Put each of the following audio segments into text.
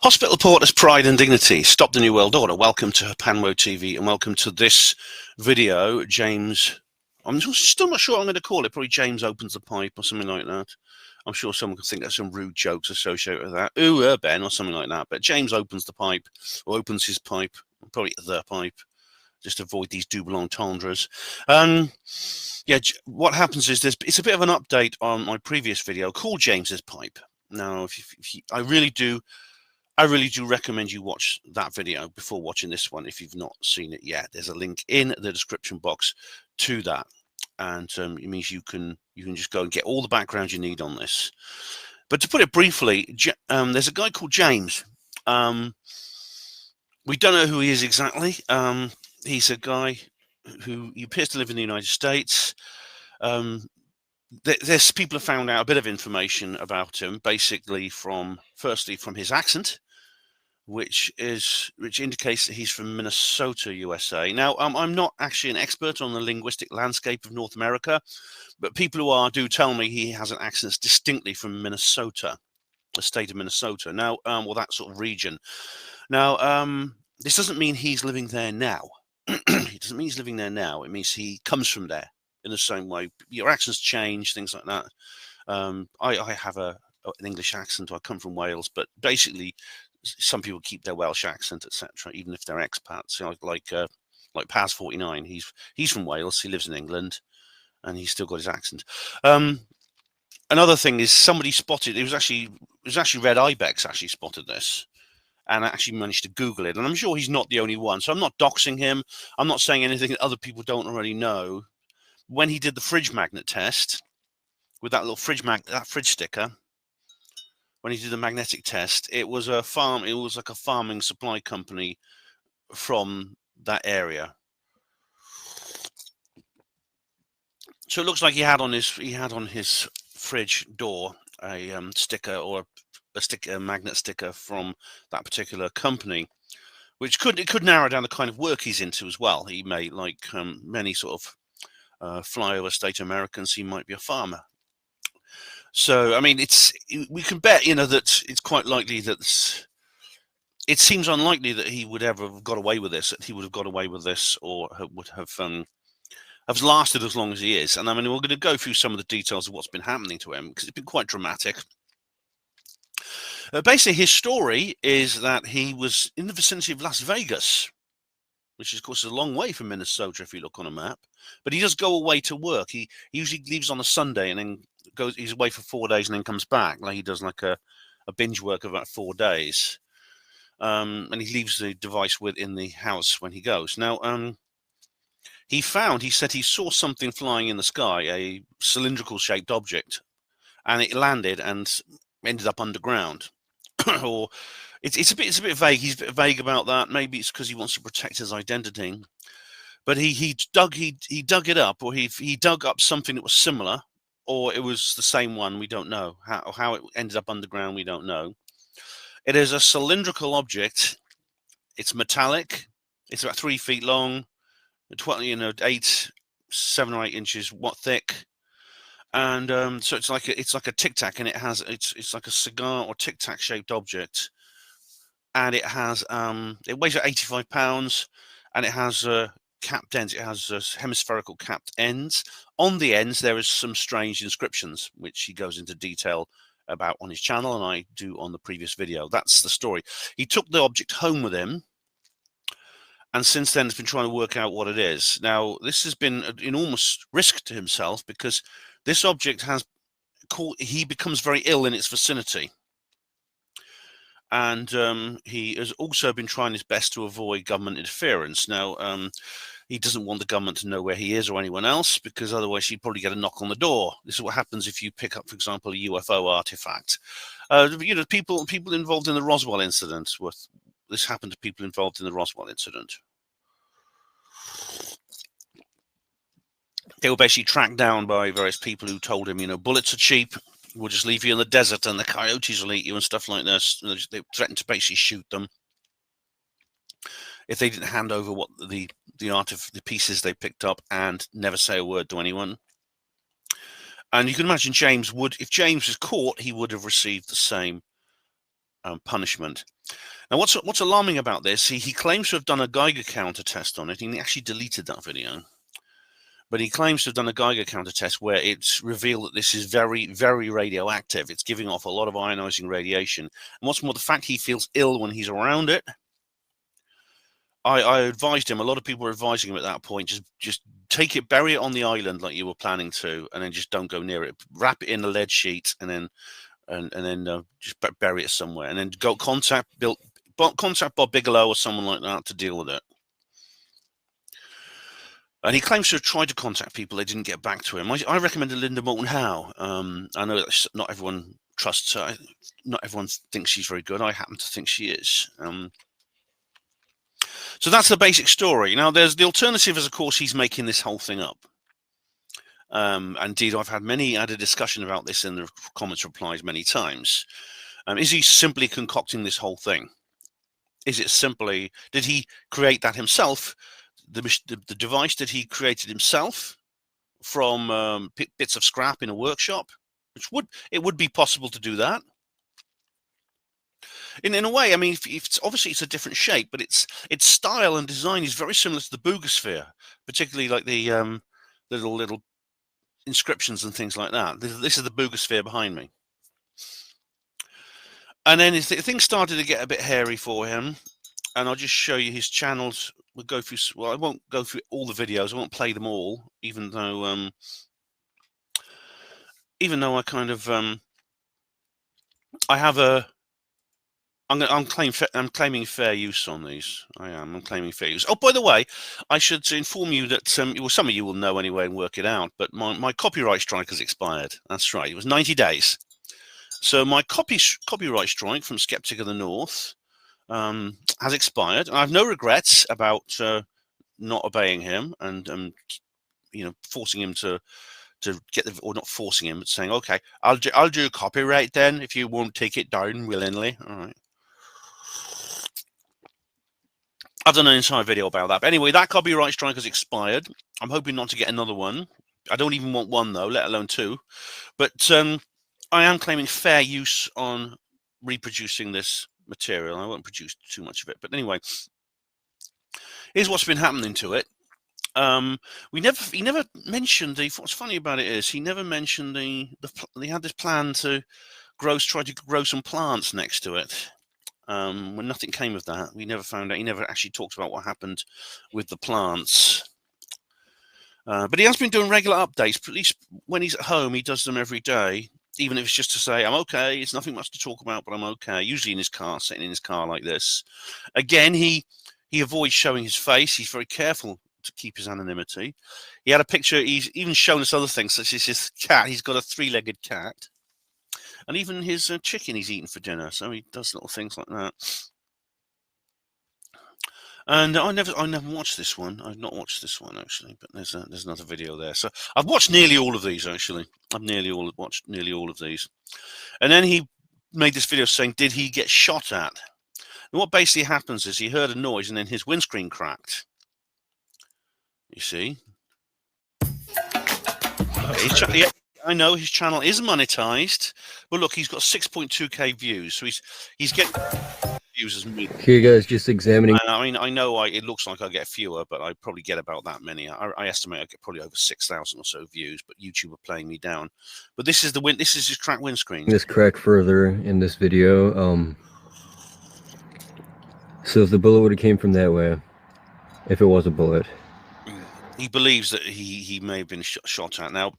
Hospital Porters Pride and Dignity, Stop the New World Order. Welcome to Panwo TV and welcome to this video. James, I'm still not sure what I'm going to call it. Probably James Opens the Pipe or something like that. I'm sure someone could think there's some rude jokes associated with that. Ooh, Ben or something like that. But James opens the pipe, or opens his pipe, probably the pipe, just to avoid these double entendres. Yeah, what happens is it's a bit of an update on my previous video called James's Pipe. Now, I really do recommend you watch that video before watching this one if you've not seen it yet. There's a link in the description box to that, and it means you can just go and get all the background you need on this. But to put it briefly, there's a guy called James. We don't know who he is exactly. He's a guy who appears to live in the United States. There's people have found out a bit of information about him, basically firstly from his accent, which indicates that he's from Minnesota, USA. Now, I'm not actually an expert on the linguistic landscape of North America, but people who are do tell me he has an accent that's distinctly from Minnesota, the state of Minnesota. Now, well, that sort of region. Now, this doesn't mean he's living there now. It doesn't mean he's living there now. It means he comes from there in the same way. Your accents change, things like that. I have an English accent. I come from Wales, but basically, some people keep their Welsh accent, etc., even if they're expats. You know, like Paz 49, he's from Wales. He lives in England, and he's still got his accent. Another thing is somebody spotted. It was actually Red Ibex actually spotted this, and actually managed to Google it. And I'm sure he's not the only one. So I'm not doxing him. I'm not saying anything that other people don't already know. When he did the fridge magnet test with that little fridge sticker, when he did the magnetic test, it was a farm. It was like a farming supply company from that area. So it looks like he had on his fridge door a sticker, or a magnet sticker from that particular company, which could narrow down the kind of work he's into as well. He may, like many sort of flyover state Americans, he might be a farmer. So, I mean, we can bet, that it's quite likely that it seems unlikely that he would ever have got away with this. That he would have got away with this, or would have lasted as long as he is. And I mean, we're going to go through some of the details of what's been happening to him, because it's been quite dramatic. Basically, his story is that he was in the vicinity of Las Vegas, which is, of course, a long way from Minnesota if you look on a map. But he does go away to work. He usually leaves on a Sunday and then he's away for 4 days and then comes back. Like he does like a binge work of about 4 days. And he leaves the device in the house when he goes. Now, he said he saw something flying in the sky, a cylindrical shaped object, and it landed and ended up underground. Or it's a bit vague. He's a bit vague about that. Maybe it's because he wants to protect his identity. But he dug it up, or he dug up something that was similar, or it was the same one. We don't know how it ended up underground. We don't know. It is a cylindrical object. It's metallic. It's about 3 feet long, 7 or 8 inches thick. And so it's like a Tic Tac, and it's like a cigar or Tic Tac shaped object, and it weighs about 85 pounds, and it has capped ends. It has hemispherical capped ends. On the ends, there is some strange inscriptions, which he goes into detail about on his channel, and I do on the previous video. That's the story. He took the object home with him, and since then has been trying to work out what it is. Now, this has been an enormous risk to himself, because this object he becomes very ill in its vicinity. And he has also been trying his best to avoid government interference. Now, he doesn't want the government to know where he is or anyone else, because otherwise he'd probably get a knock on the door. This is what happens if you pick up, for example, a UFO artifact. People involved in the Roswell incident. This happened to people involved in the Roswell incident. They were basically tracked down by various people who told him, bullets are cheap. We'll just leave you in the desert and the coyotes will eat you and stuff like this. They threatened to basically shoot them if they didn't hand over what the pieces they picked up and never say a word to anyone. And you can imagine if James was caught, he would have received the same punishment. Now, what's alarming about this? He claims to have done a Geiger counter test on it, and he actually deleted that video. But he claims to have done a Geiger counter test where it's revealed that this is very, very radioactive. It's giving off a lot of ionizing radiation. And what's more, the fact he feels ill when he's around it. I advised him, a lot of people were advising him at that point, just take it, bury it on the island like you were planning to, and then just don't go near it. Wrap it in a lead sheet, and then just bury it somewhere, and then go contact Bob Bigelow or someone like that to deal with it. And he claims to have tried to contact people. They didn't get back to him. I recommended Linda Moulton Howe. I know that not everyone trusts her. Not everyone thinks she's very good. I happen to think she is. So that's the basic story. Now, there's the alternative is, of course, he's making this whole thing up. Indeed, I've had a discussion about this in the comments replies many times. Is he simply concocting this whole thing? Is it simply, did he create that himself? The device that he created himself from bits of scrap in a workshop, which would be possible to do that. In a way, I mean, if obviously it's a different shape, but its style and design is very similar to the Boogosphere, particularly like the little inscriptions and things like that. This is the Boogosphere behind me. And then things started to get a bit hairy for him, and I'll just show you his channels. We'll go through. Well, I won't go through all the videos. I won't play them all, even though I kind of I have a. I'm claiming fair use on these. I'm claiming fair use. Oh, by the way, I should inform you that well, some of you will know anyway and work it out. But my copyright strike has expired. That's right. It was 90 days. So my copyright strike from Skeptic of the North has expired. I have no regrets about not obeying him and forcing him to get the, or not forcing him, but saying, okay, I'll do copyright then if you won't take it down willingly. All right. I've done an entire video about that. But anyway, that copyright strike has expired. I'm hoping not to get another one. I don't even want one though, let alone two. But I am claiming fair use on reproducing this material. I won't produce too much of it. But anyway, here's what's been happening to it. He never mentioned what's funny about it is he never mentioned they had this plan to try to grow some plants next to it. When nothing came of that, we never found out. He never actually talked about what happened with the plants. But he has been doing regular updates. At least when he's at home, he does them every day, even if it's just to say, I'm okay. It's nothing much to talk about, but I'm okay. Usually in his car, sitting in his car like this. Again, he avoids showing his face. He's very careful to keep his anonymity. He had a picture. He's even shown us other things, such as his cat. He's got a 3-legged cat. And even his chicken he's eaten for dinner. So he does little things like that. And I never watched this one. I've not watched this one actually, but there's another video there. So I've watched nearly all of these actually. I've watched nearly all of these. And then he made this video saying, did he get shot at? And what basically happens is he heard a noise and then his windscreen cracked. You see? Yeah, I know his channel is monetized, but look, he's got 6.2k views, so he's getting views as me. Here, guys, just examining. I mean, I know it looks like I get fewer, but I probably get about that many. I estimate I get probably over 6,000 or so views, but YouTube are playing me down. But this is his cracked windscreen. This crack further in this video. So if the bullet would have came from that way, if it was a bullet, he believes that he may have been shot at. Now,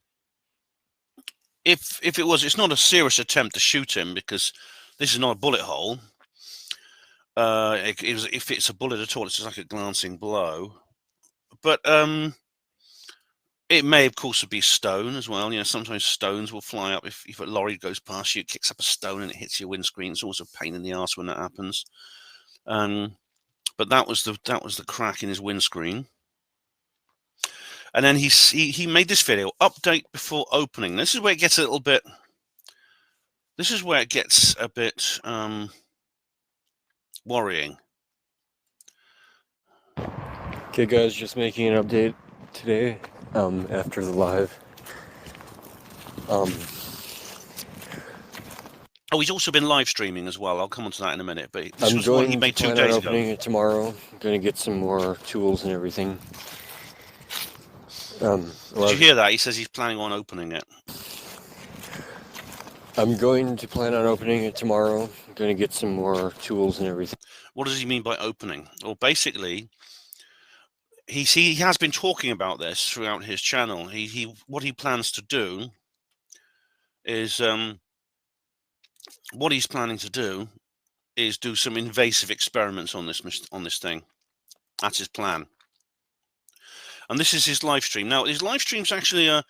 if it was, it's not a serious attempt to shoot him because this is not a bullet hole. If it's a bullet at all, it's just like a glancing blow. But it may, of course, be stone as well. You know, sometimes stones will fly up if a lorry goes past you, it kicks up a stone and it hits your windscreen. It's always a pain in the ass when that happens. But that was the crack in his windscreen. And then he made this video, update before opening. This is where it gets a little bit. This is where it gets a bit worrying. Okay, guys, just making an update today after the live. Oh, he's also been live streaming as well. I'll come on to that in a minute. But this I'm was one he going to made 2 plan on days opening ago. it tomorrow. I'm going to get some more tools and everything. Did you hear that? He says he's planning on opening it. I'm going to plan on opening it tomorrow. I'm going to get some more tools and everything. What does he mean by opening? Well, basically, he has been talking about this throughout his channel. What he plans to do is what he's planning to do is do some invasive experiments on this thing. That's his plan. And this is his live stream. Now, his live stream's actually I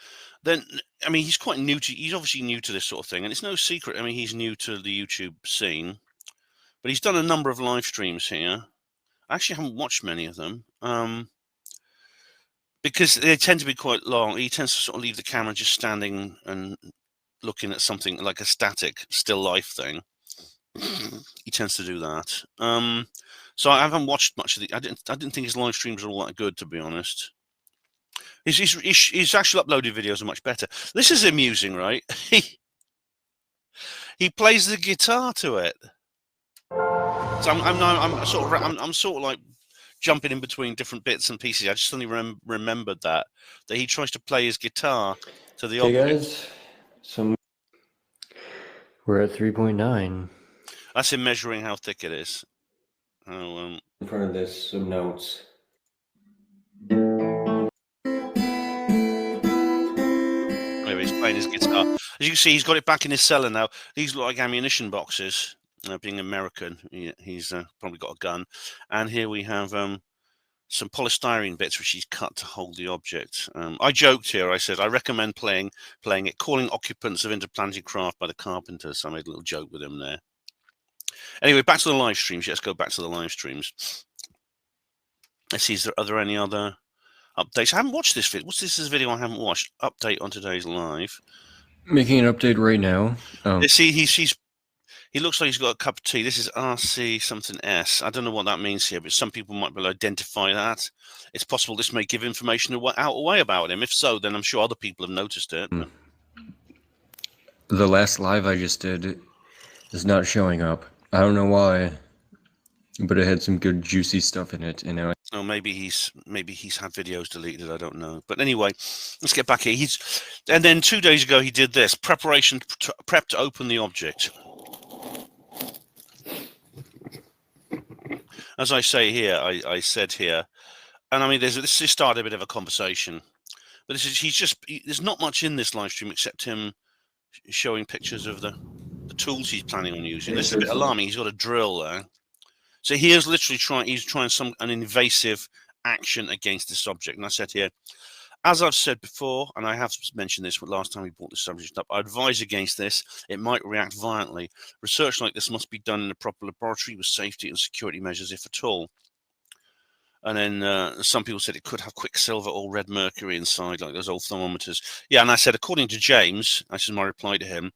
mean, he's obviously new to this sort of thing, and it's no secret. I mean, he's new to the YouTube scene, but he's done a number of live streams here. I actually haven't watched many of them. Because they tend to be quite long. He tends to sort of leave the camera just standing and looking at something like a static still life thing. He tends to do that. So I haven't watched much of the. I didn't think his live streams are all that good, to be honest. His actual uploaded videos are much better. This is amusing, right? He plays the guitar to it. So I'm sort of like jumping in between different bits and pieces. I just suddenly remembered that he tries to play his guitar to the Hey object. guys, so we're at 3.9. That's him measuring how thick it is. In front of this, some notes. Maybe he's playing his guitar. As you can see, he's got it back in his cellar now. These look like ammunition boxes. Being American, he's probably got a gun. And here we have some polystyrene bits which he's cut to hold the object. I joked here. I said I recommend playing it, calling occupants of Interplanetary Craft by the Carpenters. So I made a little joke with him there. Anyway, back to the live streams. Let's go back to the live streams. Let's see. Are there any other updates? I haven't watched this video. What's this video I haven't watched? Update on today's live. Making an update right now. See, he looks like he's got a cup of tea. This is RC something S. I don't know what that means here, but some people might be able to identify that. It's possible this may give information away about him. If so, then I'm sure other people have noticed it. The last live I just did is not showing up. I don't know why, but it had some good juicy stuff in it. And oh, maybe he's had videos deleted. I don't know. But anyway, let's get back here. And then 2 days ago he did this prep to open the object. As I say here, I said here, and I mean, this just started a bit of a conversation, but there's not much in this live stream except him showing pictures of the tools he's planning on using. This is a bit alarming. He's got a drill there. So he's literally trying an invasive action against this object. And I said here, as I've said before, and I have mentioned this last time we brought this subject up, I advise against this. It might react violently. Research like this must be done in a proper laboratory with safety and security measures, if at all. And then some people said it could have quicksilver or red mercury inside, like those old thermometers. Yeah, and I said, according to James, this is my reply to him,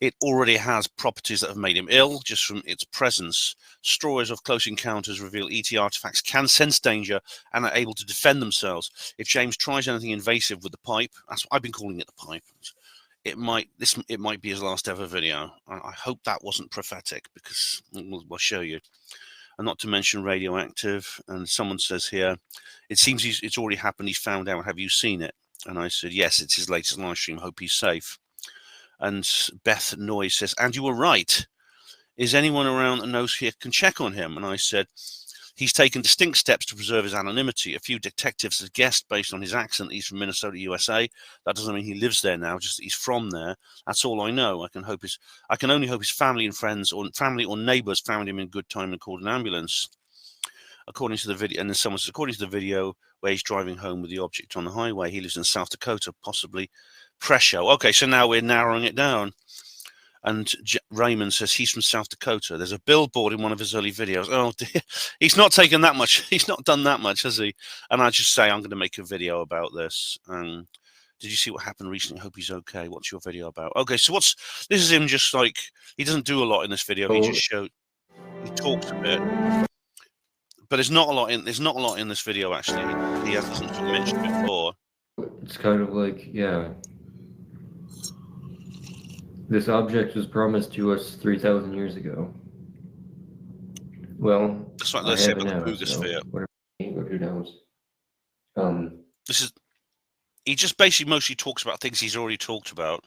it already has properties that have made him ill just from its presence. Stories of close encounters reveal ET artifacts can sense danger and are able to defend themselves. If James tries anything invasive with the pipe, that's what I've been calling it, the pipe, it might be his last ever video. I hope that wasn't prophetic, because we'll show you. And not to mention radioactive. And someone says here, it seems it's already happened. He's found out. Have you seen it? And I said, yes, it's his latest live stream. Hope he's safe. And Beth Noyes says, and you were right. Is anyone around that knows here can check on him? And I said, he's taken distinct steps to preserve his anonymity. A few detectives have guessed based on his accent he's from Minnesota, USA. That doesn't mean he lives there now, just that he's from there. That's all I know. I can only hope his family and friends or neighbors found him in good time and called an ambulance. According to the video, and then someone says, according to the video where he's driving home with the object on the highway, he lives in South Dakota, possibly Presho. Okay, so now we're narrowing it down. And Raymond says he's from South Dakota. There's a billboard in one of his early videos. Oh dear, he's not taken that much. He's not done that much, has he? And I just say I'm going to make a video about this. Did you see what happened recently? Hope he's okay. What's your video about? Okay, so this is him just like, he doesn't do a lot in this video. He just he talks a bit. But there's not a lot in this video actually. He hasn't mentioned before. It's kind of like, yeah. This object was promised to us 3,000 years ago. Well, That's what I they say have it about the now, so Boogosphere. whatever, who knows? This is he just basically mostly talks about things he's already talked about,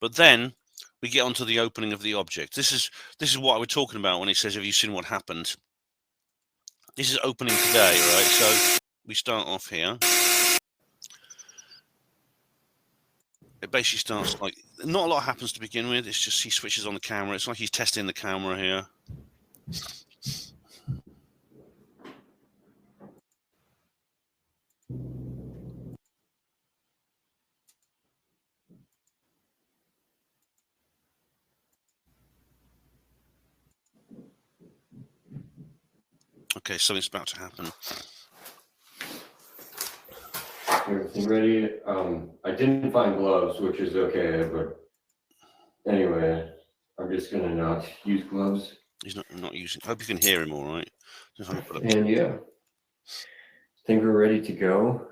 but then we get onto the opening of the object. This is what we're talking about when he says, "Have you seen what happened?" This is opening today, right? So we start off here. It basically starts like not a lot happens to begin with. It's just he switches on the camera. It's like he's testing the camera here. Okay, something's about to happen. Everything ready? I didn't find gloves, which is okay, but anyway, I'm just gonna not use gloves. He's not using. I hope you can hear him all right. Just have to put up- And yeah, think we're ready to go.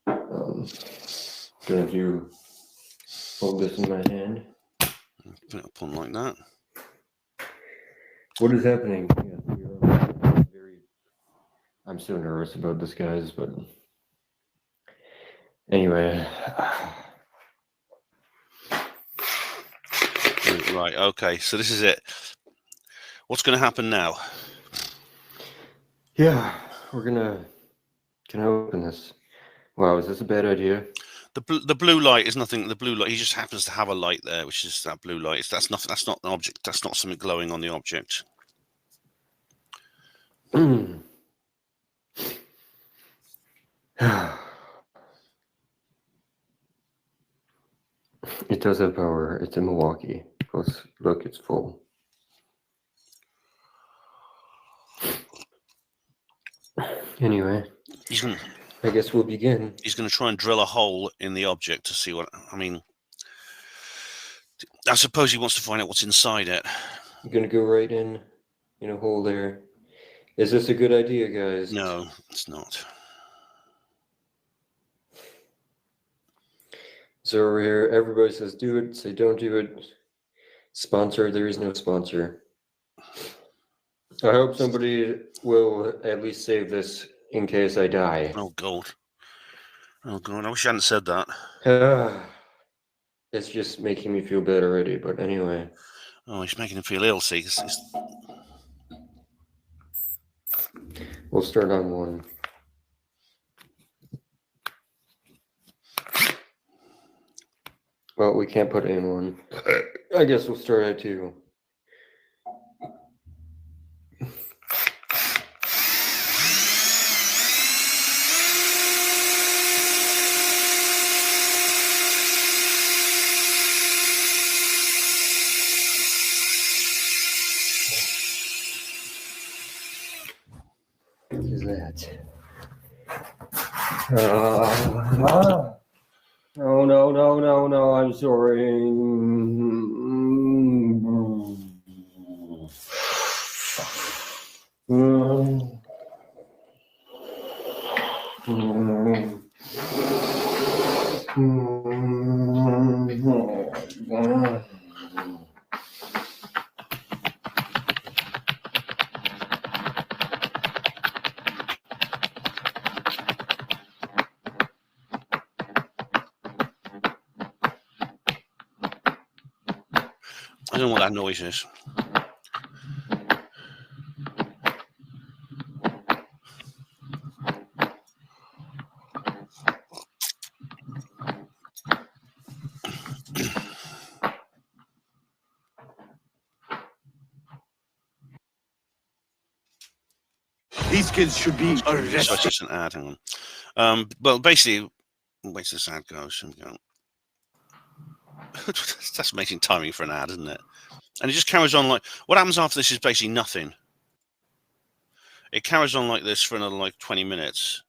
Gonna hold this in my hand. Put it up on like that. What is happening? I'm so nervous about this, guys, but anyway. Right. Okay. So this is it. What's going to happen now? Yeah, can I open this? Wow, is this a bad idea? The blue light is nothing. The blue light. He just happens to have a light there, which is that blue light. That's nothing. That's not an object. That's not something glowing on the object. It does have power. It's in Milwaukee. Plus, look, it's full. Anyway, I guess we'll begin. He's going to try and drill a hole in the object to see what. I mean, I suppose he wants to find out what's inside it. I'm gonna go right in a hole there. Is this a good idea, guys? No, it's not. So over here, everybody says do it, say don't do it. Sponsor, there is no sponsor. I hope somebody will at least save this in case I die. Oh, God. Oh, God. I wish I hadn't said that. It's just making me feel bad already, but anyway. Oh, he's making him feel ill, see? We'll start on one. Well, we can't put aim on. I guess we'll start at two. What is that? No, I'm sorry. I don't know what that noise is. These kids should be So arrested. it's just an ad. Hang on. Well, basically, wait till this ad goes. And go. That's amazing timing for an ad, isn't it? And it just carries on like what happens after this is basically nothing. It carries on like this for another like 20 minutes.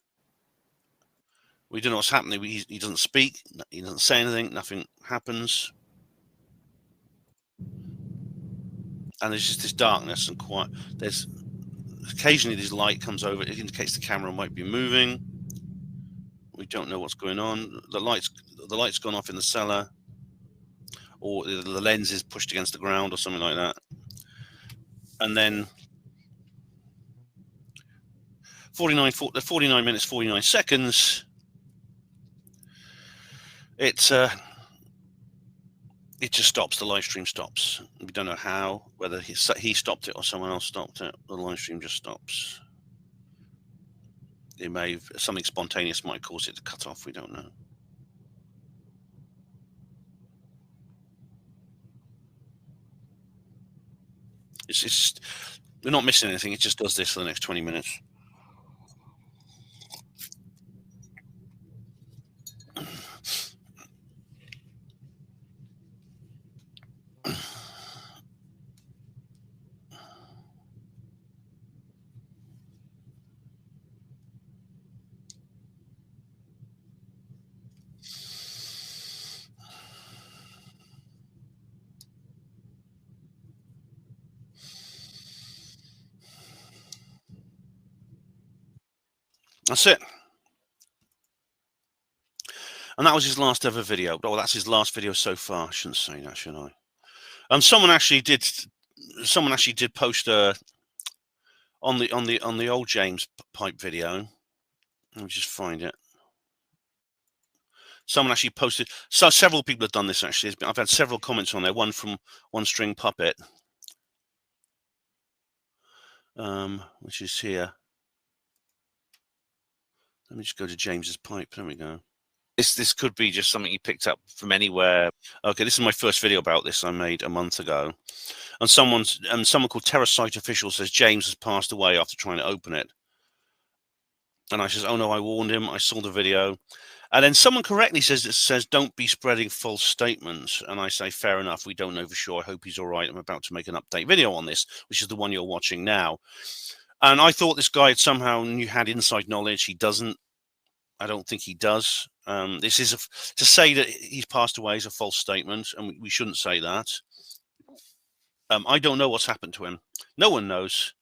We don't know what's happening. He doesn't speak. He doesn't say anything. Nothing happens. And there's just this darkness and quiet. There's occasionally this light comes over. It indicates the camera might be moving. We don't know what's going on. The light's gone off in the cellar. or the lens is pushed against the ground or something like that. And then 49 minutes 49 seconds. It just stops. The live stream stops. We don't know how, whether he stopped it or someone else stopped it. The live stream just stops. It may have, something spontaneous might cause it to cut off. We don't know. It's just, we're not missing anything. It just does this for the next 20 minutes. That's it. And that was his last ever video. Oh, that's his last video so far. I shouldn't say that, should I? Someone actually did post on the old James Pipe video. Let me just find it. Someone actually posted. So several people have done this. Actually, I've had several comments on there. One from One String Puppet, which is here. Let me just go to James's Pipe. There we go. This could be just something you picked up from anywhere. Okay, this is my first video about this I made a month ago, and someone called TerraSite Official says James has passed away after trying to open it, and I says, oh no, I warned him. I saw the video, and then someone correctly says don't be spreading false statements, and I say fair enough. We don't know for sure. I hope he's all right. I'm about to make an update video on this, which is the one you're watching now, and I thought this guy somehow had inside knowledge. He doesn't. I don't think he does. This is to say that he's passed away is a false statement, and we shouldn't say that. I don't know what's happened to him. No one knows.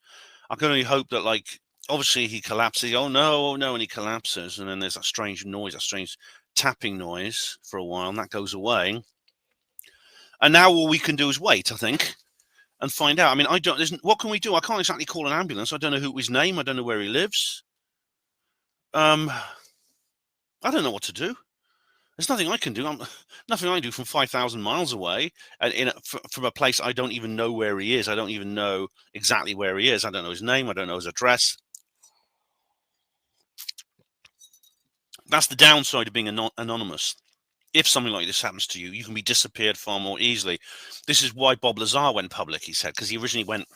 I can only hope that, like, obviously he collapses. Oh no, and he collapses, and then there's that strange noise, that strange tapping noise for a while, and that goes away. And now all we can do is wait, I think, and find out. I mean, what can we do? I can't exactly call an ambulance. I don't know his name. I don't know where he lives. I don't know what to do. There's nothing I can do. Nothing I can do from 5,000 miles away, and from a place I don't even know where he is. I don't even know exactly where he is. I don't know his name. I don't know his address. That's the downside of being anonymous. If something like this happens to you, you can be disappeared far more easily. This is why Bob Lazar went public. He said, because he originally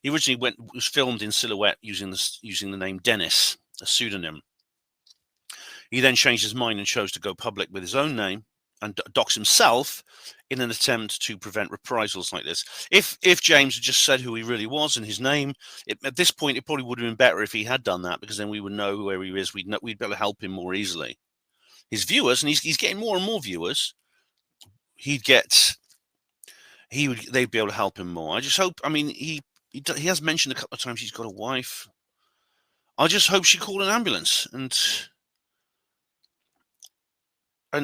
was filmed in silhouette using the name Dennis, a pseudonym. He then changed his mind and chose to go public with his own name and dox himself in an attempt to prevent reprisals like this. If James had just said who he really was and his name, at this point, it probably would have been better if he had done that, because then we would know where he is. We'd be able to help him more easily. His viewers, and he's getting more and more viewers, they'd be able to help him more. I just hope, I mean, he has mentioned a couple of times he's got a wife. I just hope she called an ambulance, and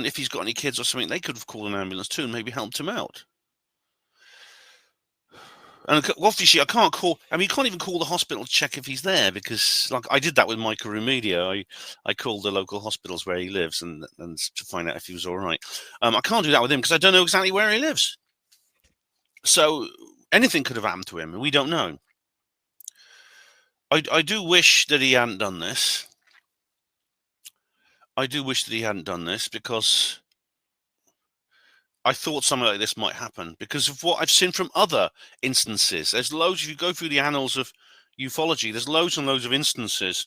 if he's got any kids or something, they could have called an ambulance too and maybe helped him out. And obviously, I can't call. I mean, you can't even call the hospital to check if he's there, because, like, I did that with Micah Rumedia. I called the local hospitals where he lives and to find out if he was all right. I can't do that with him because I don't know exactly where he lives. So anything could have happened to him, and we don't know. I do wish that he hadn't done this. I do wish that he hadn't done this, because I thought something like this might happen because of what I've seen from other instances. There's loads, if you go through the annals of ufology, there's loads and loads of instances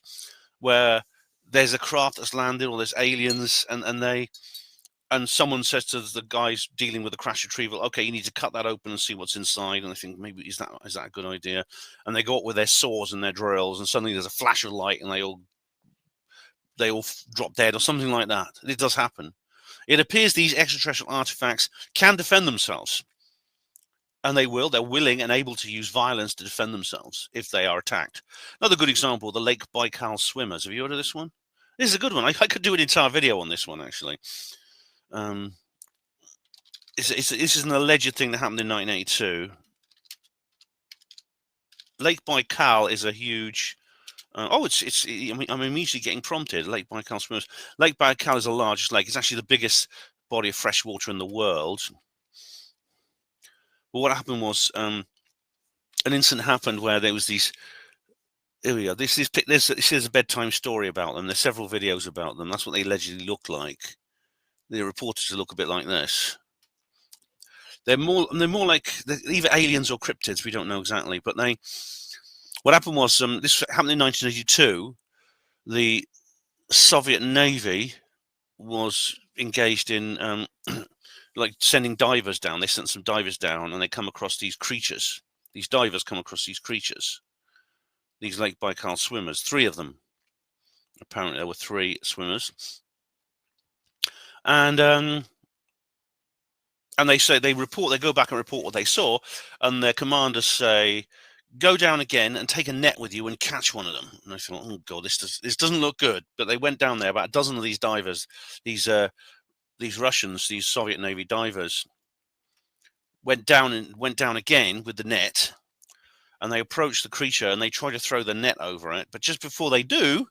where there's a craft that's landed, or there's aliens, and someone says to the guys dealing with the crash retrieval, okay, you need to cut that open and see what's inside. And I think, maybe is that a good idea? And they go up with their saws and their drills, and suddenly there's a flash of light, and they all drop dead or something like that. It does happen. It appears these extraterrestrial artifacts can defend themselves, and they will. They're willing and able to use violence to defend themselves if they are attacked. Another good example, the Lake Baikal swimmers. Have you heard of this one? This is a good one. I could do an entire video on this one, actually. this is an alleged thing that happened in 1982. Lake Baikal is a huge. I'm immediately getting prompted. Lake Baikal swimmers. Lake Baikal is the largest lake. It's actually the biggest body of fresh water in the world. But what happened was an incident happened where there was these. Here we go. This is a bedtime story about them. There's several videos about them. That's what they allegedly look like. They're reported to look a bit like this. They're more like either aliens or cryptids. We don't know exactly, but what happened was this happened in 1982. The Soviet Navy was engaged in like sending divers down. They sent some divers down, and they come across these creatures. These divers come across these creatures. These Lake Baikal swimmers, 3 of them. Apparently, there were 3 swimmers, and they say they go back and report what they saw, and their commanders say, go down again and take a net with you and catch one of them. And I thought, oh god, this doesn't look good. But they went down there, about a dozen of these divers, these Russians, these Soviet Navy divers, went down again with the net, and they approach the creature and they try to throw the net over it. But just before they do,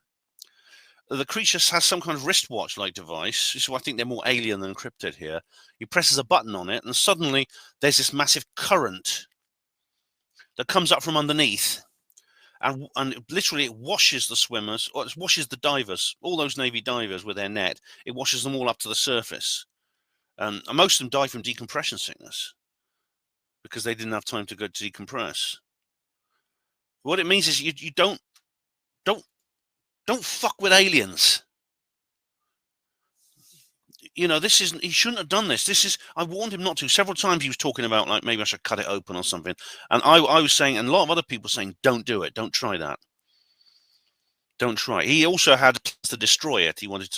the creature has some kind of wristwatch-like device. So I think they're more alien than cryptid here. He presses a button on it, and suddenly there's this massive current that comes up from underneath, and literally it washes the swimmers, or it washes the divers, all those Navy divers with their net. It washes them all up to the surface. And most of them died from decompression sickness because they didn't have time to go to decompress. What it means is you don't fuck with aliens. You know, he shouldn't have done this. I warned him not to. Several times he was talking about, like, maybe I should cut it open or something. And I was saying, and a lot of other people saying, don't do it. Don't try that. Don't try. He also had plans to destroy it. He wanted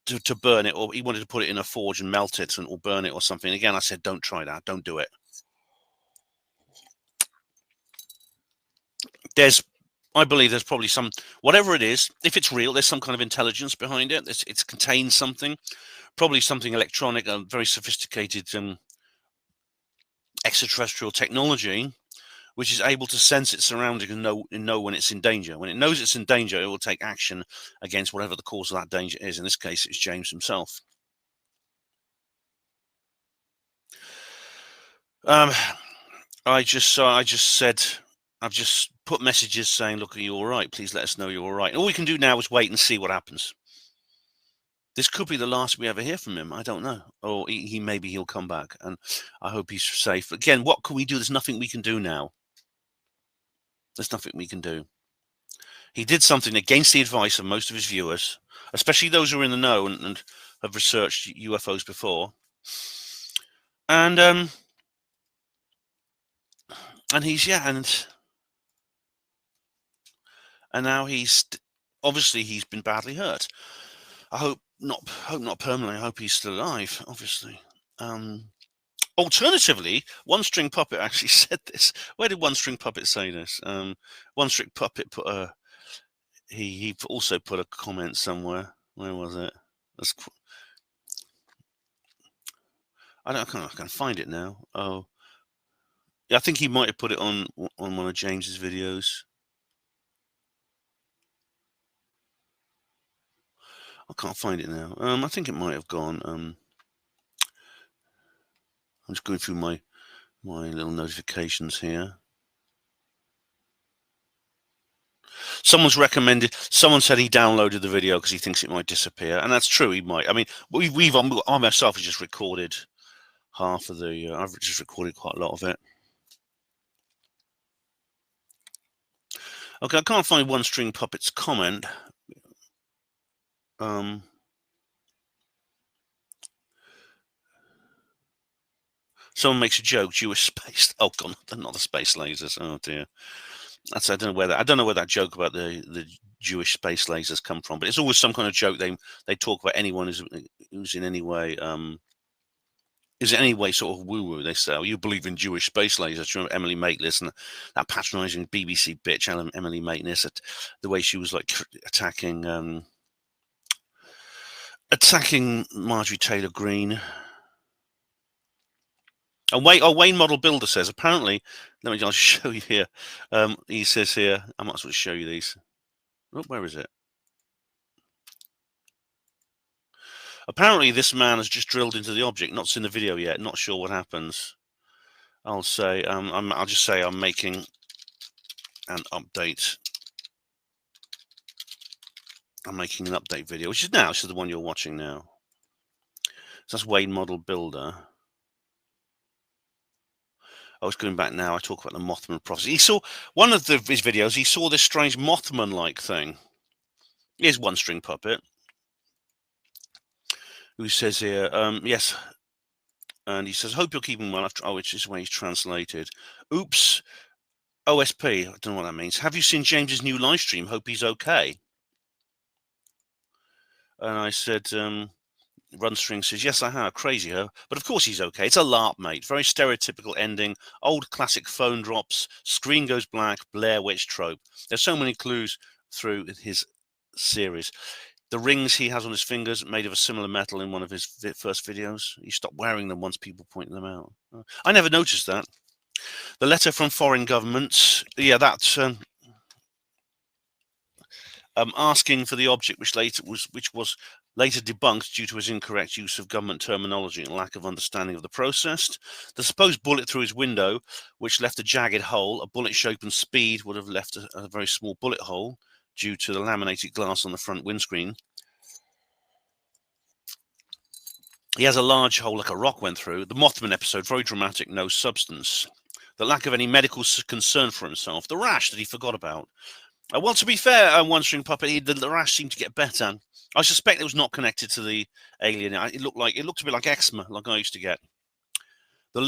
to burn it, or he wanted to put it in a forge and melt it or burn it or something. Again, I said, don't try that. Don't do it. I believe there's probably whatever it is, if it's real, there's some kind of intelligence behind it. It contains something, probably something electronic, very sophisticated extraterrestrial technology, which is able to sense its surroundings and know when it's in danger. When it knows it's in danger, it will take action against whatever the cause of that danger is. In this case, it's James himself. I've just put messages saying, look, are you all right? Please let us know you're all right. And all we can do now is wait and see what happens. This could be the last we ever hear from him. I don't know. Or maybe he'll come back, and I hope he's safe. Again, what can we do? There's nothing we can do now. There's nothing we can do. He did something against the advice of most of his viewers, especially those who are in the know and have researched UFOs before. And now he's been badly hurt. I hope not permanently. I hope he's still alive, obviously. Alternatively, One String Puppet actually said this. Where did One String Puppet say this? One String Puppet put he also put a comment somewhere. Where was it? I can't find it now. Oh, yeah, I think he might have put it on one of James's videos. I can't find it now. I think it might have gone. I'm just going through my little notifications here. Someone said he downloaded the video because he thinks it might disappear, and that's true. He might. I mean, I myself have just recorded half of the. I've just recorded quite a lot of it. Okay, I can't find One String Puppet's comment. Someone makes a joke. Jewish space. Oh god, not the space lasers. Oh dear. I don't know where that joke about the Jewish space lasers come from. But it's always some kind of joke. They talk about anyone who's in any way sort of woo-woo. They say, "Oh, you believe in Jewish space lasers?" Do you remember Emily Maitlis and that patronising BBC bitch, Emily Maitlis, the way she was like attacking Marjorie Taylor Greene. And Wayne Model Builder says, apparently, let me just show you here. He says here, I might as well show you these. Oh, where is it? Apparently, this man has just drilled into the object. Not seen the video yet. Not sure what happens. I'll say, I'll just say I'm making an update. I'm making an update video, which is now. This is the one you're watching now. So that's Wayne Model Builder. I was going back now. I talk about the Mothman prophecy. He saw one of his videos. He saw this strange Mothman-like thing. Here's One String Puppet, who says here, yes, and he says, hope you're keeping well after, which is when he's translated. Oops, OSP, I don't know what that means. Have you seen James's new live stream? Hope he's okay. And I said, Runstring says, yes, I have. Crazy, huh? But of course he's okay. It's a LARP, mate. Very stereotypical ending. Old classic phone drops. Screen goes black. Blair Witch trope. There's so many clues through his series. The rings he has on his fingers made of a similar metal in one of his first videos. He stopped wearing them once people pointed them out. I never noticed that. The letter from foreign governments. Yeah, that's asking for the object, which was later debunked due to his incorrect use of government terminology and lack of understanding of the process. The supposed bullet through his window, which left a jagged hole. A bullet shape and speed would have left a very small bullet hole due to the laminated glass on the front windscreen. He has a large hole like a rock went through. The Mothman episode, very dramatic, no substance. The lack of any medical concern for himself. The rash that he forgot about. Well, to be fair, One String Puppet, the rash seemed to get better. I suspect it was not connected to the alien. It looked a bit like eczema, like I used to get. The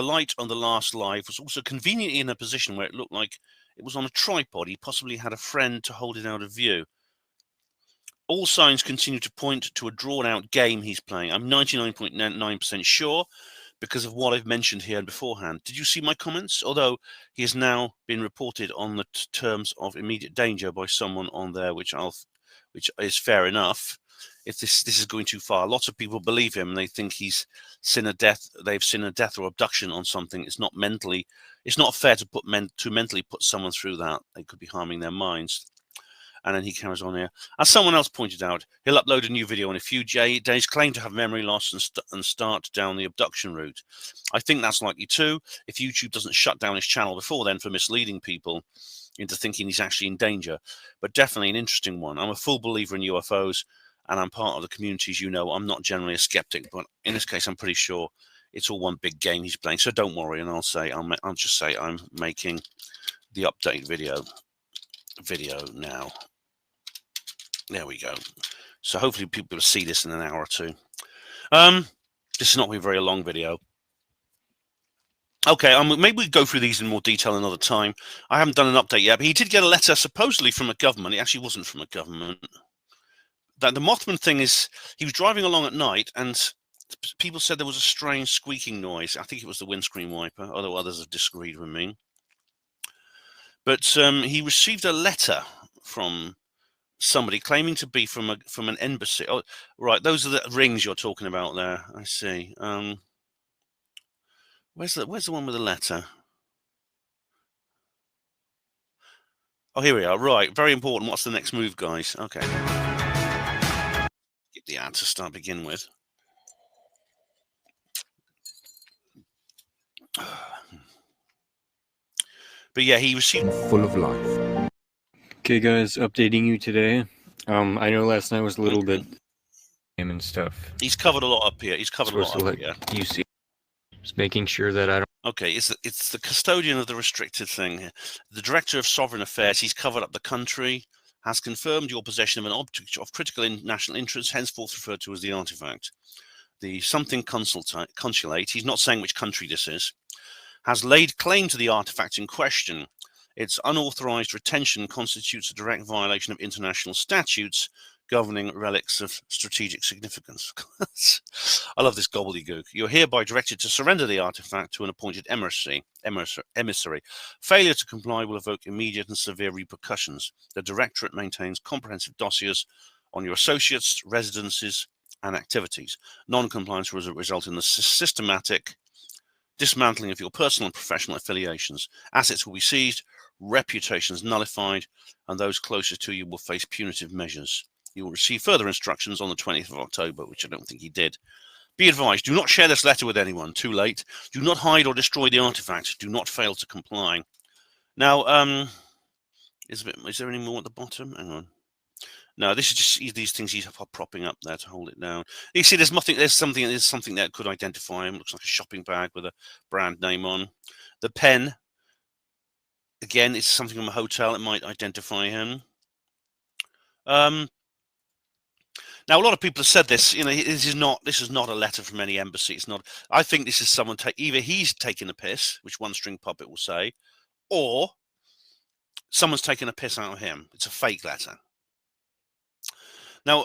light on the last live was also conveniently in a position where it looked like it was on a tripod. He possibly had a friend to hold it out of view. All signs continue to point to a drawn-out game he's playing. I'm 99.9% sure because of what I've mentioned here beforehand. Did you see my comments? Although he has now been reported on the terms of immediate danger by someone on there, which is fair enough. If this is going too far, lots of people believe him and they think he's seen a death. They've seen a death or abduction on something. It's not fair to mentally put someone through that. They could be harming their minds. And then he carries on here. As someone else pointed out, he'll upload a new video in a few days, claim to have memory loss and start down the abduction route. I think that's likely too, if YouTube doesn't shut down his channel before then for misleading people into thinking he's actually in danger. But definitely an interesting one. I'm a full believer in UFOs, and I'm part of the community, as you know. I'm not generally a skeptic, but in this case, I'm pretty sure it's all one big game he's playing. So don't worry, and I'll just say I'm making the update video now. There we go. So hopefully people will see this in an hour or two. This is not going to be a very long video. Okay, maybe we go through these in more detail another time. I haven't done an update yet, but he did get a letter supposedly from a government. It actually wasn't from a government. The Mothman thing is, he was driving along at night and people said there was a strange squeaking noise. I think it was the windscreen wiper, although others have disagreed with me. But he received a letter from somebody claiming to be from an embassy. Oh, right, those are the rings you're talking about there. I see. Where's the one with the letter? Oh, here we are. Right, very important. What's the next move, guys? Okay. Get the ad to start begin with. But yeah, he received full of life. Okay, guys, updating you today. I know last night was a little bit and stuff. He's covered a lot up here. He's covered a lot up here. You see, just making sure that I don't. Okay, it's the custodian of the restricted thing here. The director of sovereign affairs. He's covered up the country. Has confirmed your possession of an object of critical national interest, henceforth referred to as the artifact. The something consulate. He's not saying which country this is. Has laid claim to the artifact in question. Its unauthorized retention constitutes a direct violation of international statutes governing relics of strategic significance. I love this gobbledygook. You're hereby directed to surrender the artifact to an appointed emissary. Failure to comply will evoke immediate and severe repercussions. The Directorate maintains comprehensive dossiers on your associates, residences, and activities. Non-compliance will result in the systematic dismantling of your personal and professional affiliations. Assets will be seized, reputations nullified, and those closest to you will face punitive measures. You will receive further instructions on the 20th of October, which I don't think he did. Be advised, do not share this letter with anyone. Too late. Do not hide or destroy the artifact. Do not fail to comply. Now, is there any more at the bottom? Hang on. No, this is just these things he's propping up there to hold it down. You see, there's nothing. There's something that could identify him. Looks like a shopping bag with a brand name on. The pen, again, it's something from a hotel. It might identify him. Now, a lot of people have said this. You know, this is not a letter from any embassy. It's not. I think this is someone either he's taking a piss, which One String Puppet will say, or someone's taking a piss out of him. It's a fake letter. Now,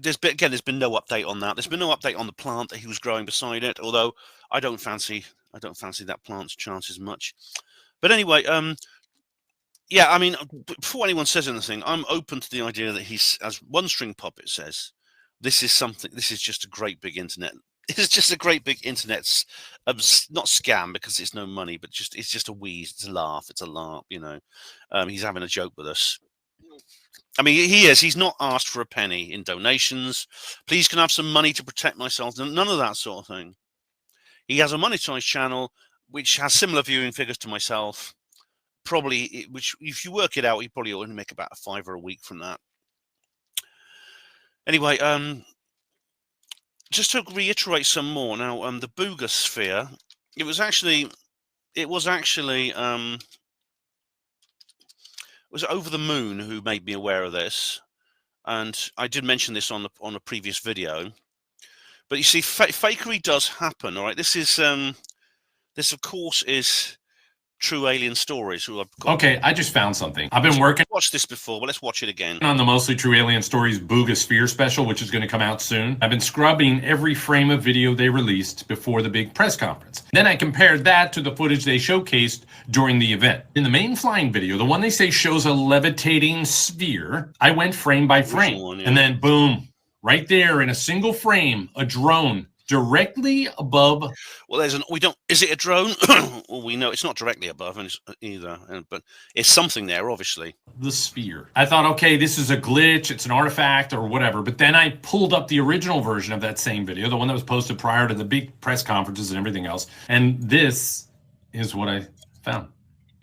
there's been no update on that. There's been no update on the plant that he was growing beside it. Although I don't fancy that plant's chances much. But anyway, yeah, I mean, before anyone says anything, I'm open to the idea that he's, as One String Puppet says, this is just a great big internet. It's just a great big internet, not scam because it's no money, but it's just a wheeze. It's a laugh. It's a larp. You know, he's having a joke with us. I mean, he's not asked for a penny in donations. Please, can I have some money to protect myself? None of that sort of thing. He has a monetized channel which has similar viewing figures to myself. Probably, which if you work it out, he probably only make about $5 a week from that. Anyway, just to reiterate some more now, the Booga Sphere. It was actually was Over the Moon who made me aware of this, and I did mention this on a previous video. But you see, fakery does happen. All right, this of course is True Alien Stories. Okay, I just found something. I've been working. Watched this before, but let's watch it again. On the Mostly True Alien Stories Booga Sphere special, which is going to come out soon. I've been scrubbing every frame of video they released before the big press conference. Then I compared that to the footage they showcased during the event. In the main flying video, the one they say shows a levitating sphere, I went frame by frame. One, yeah. And then boom, right there in a single frame, a drone directly above. Well, is it a drone? Well, we know it's not directly above either, but it's something there, obviously. The sphere. I thought, okay, this is a glitch, it's an artifact or whatever. But then I pulled up the original version of that same video, the one that was posted prior to the big press conferences and everything else. And this is what I found.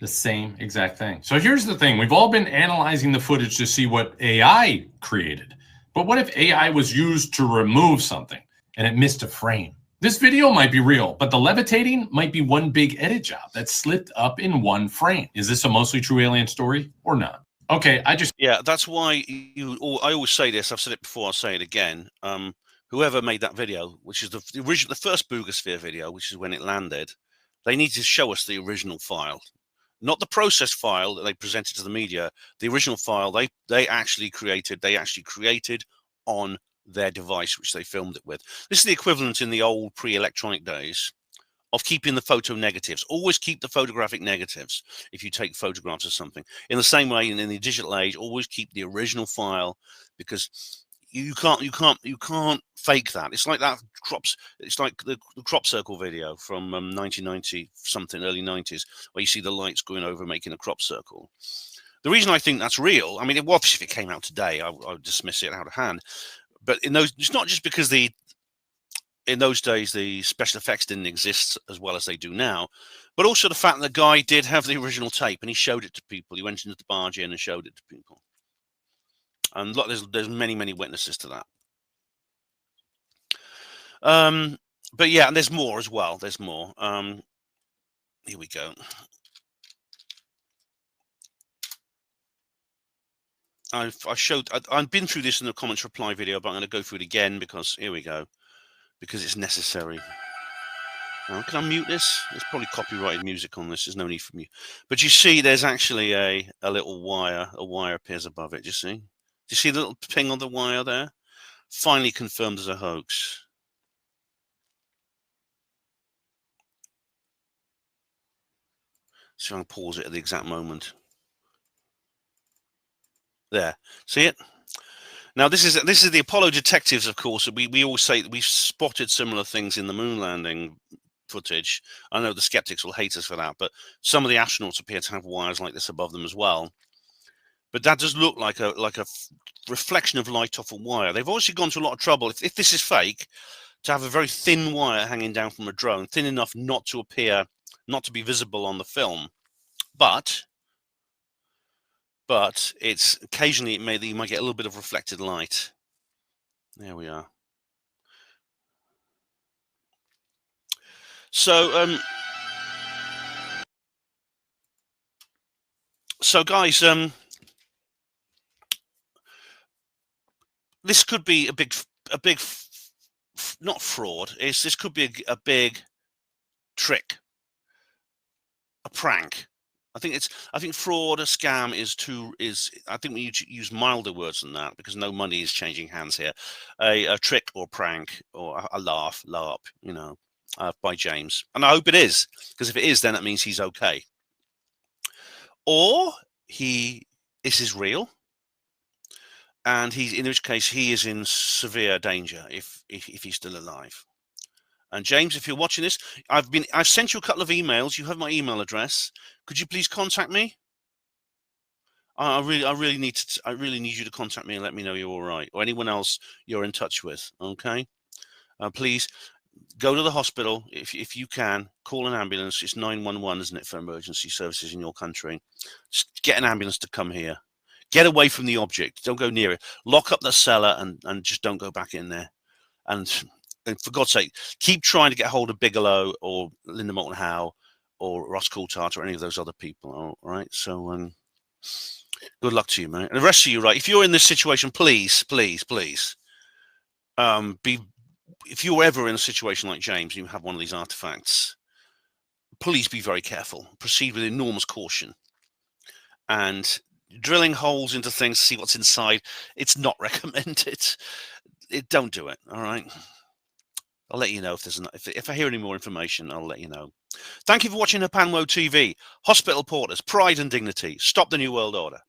The same exact thing. So here's the thing. We've all been analyzing the footage to see what AI created. But what if AI was used to remove something and it missed a frame? This video might be real, but the levitating might be one big edit job that slipped up in one frame. Is this a Mostly True Alien story or not? Okay, Yeah, that's why I always say this. I've said it before. I'll say it again. Whoever made that video, which is the first Booga Sphere video, which is when it landed, they need to show us the original file, not the processed file that they presented to the media. The original file they actually created. They actually created on their device, which they filmed it with. This is the equivalent in the old pre-electronic days of keeping the photo negatives. Always keep the photographic negatives if you take photographs of something. In the same way, in the digital age, always keep the original file, because you can't fake that. It's like that crops. It's like the crop circle video from 1990 something, early 90s, where you see the lights going over making a crop circle. The reason I think that's real, I mean, obviously if it came out today, I would dismiss it out of hand. But it's not just because in those days the special effects didn't exist as well as they do now, but also the fact that the guy did have the original tape and he showed it to people. He went into the barge in and showed it to people, and look, there's many witnesses to that. But yeah, and there's more as well. There's more. Here we go. I've been through this in the comments reply video, but I'm going to go through it again because here we go, because it's necessary. Now, can I mute this? There's probably copyrighted music on this. There's no need for mute. But you see, there's actually a little wire. A wire appears above it. Do you see? Do you see the little ping on the wire there? Finally confirmed as a hoax. So I'm going to pause it at the exact moment. There, see it? Now this is the Apollo detectives, of course. We always say that we've spotted similar things in the moon landing footage. I know the skeptics will hate us for that, but some of the astronauts appear to have wires like this above them as well. But that does look like a reflection of light off a wire. They've obviously gone to a lot of trouble, if this is fake, to have a very thin wire hanging down from a drone, thin enough not to be visible on the film. But it's occasionally you might get a little bit of reflected light. There we are. So guys, this could be a big not fraud. This could be a big trick, a prank. I think fraud, a scam I think we use milder words than that, because no money is changing hands here. A trick or prank or a LARP, you know, by James. And I hope it is, because if it is, then that means he's okay. Or this is real, and in which case he is in severe danger if he's still alive. And James, if you're watching this, I've sent you a couple of emails. You have my email address. Could you please contact me? I really need you to contact me and let me know you're all right, or anyone else you're in touch with. Okay, please go to the hospital if you can. Call an ambulance. It's 911, isn't it, for emergency services in your country? Just get an ambulance to come here. Get away from the object. Don't go near it. Lock up the cellar and just don't go back in there. And for God's sake, keep trying to get hold of Bigelow or Linda Moulton Howe or Ross Coulthart or any of those other people. All right. So good luck to you, mate. And the rest of you, right? If you're in this situation, please, if you're ever in a situation like James and you have one of these artifacts, please be very careful. Proceed with enormous caution. And drilling holes into things to see what's inside, it's not recommended. Don't do it. All right. I'll let you know if I hear any more information. I'll let you know. Thank you for watching Hapanwo TV. Hospital Porters, Pride and Dignity. Stop the New World Order.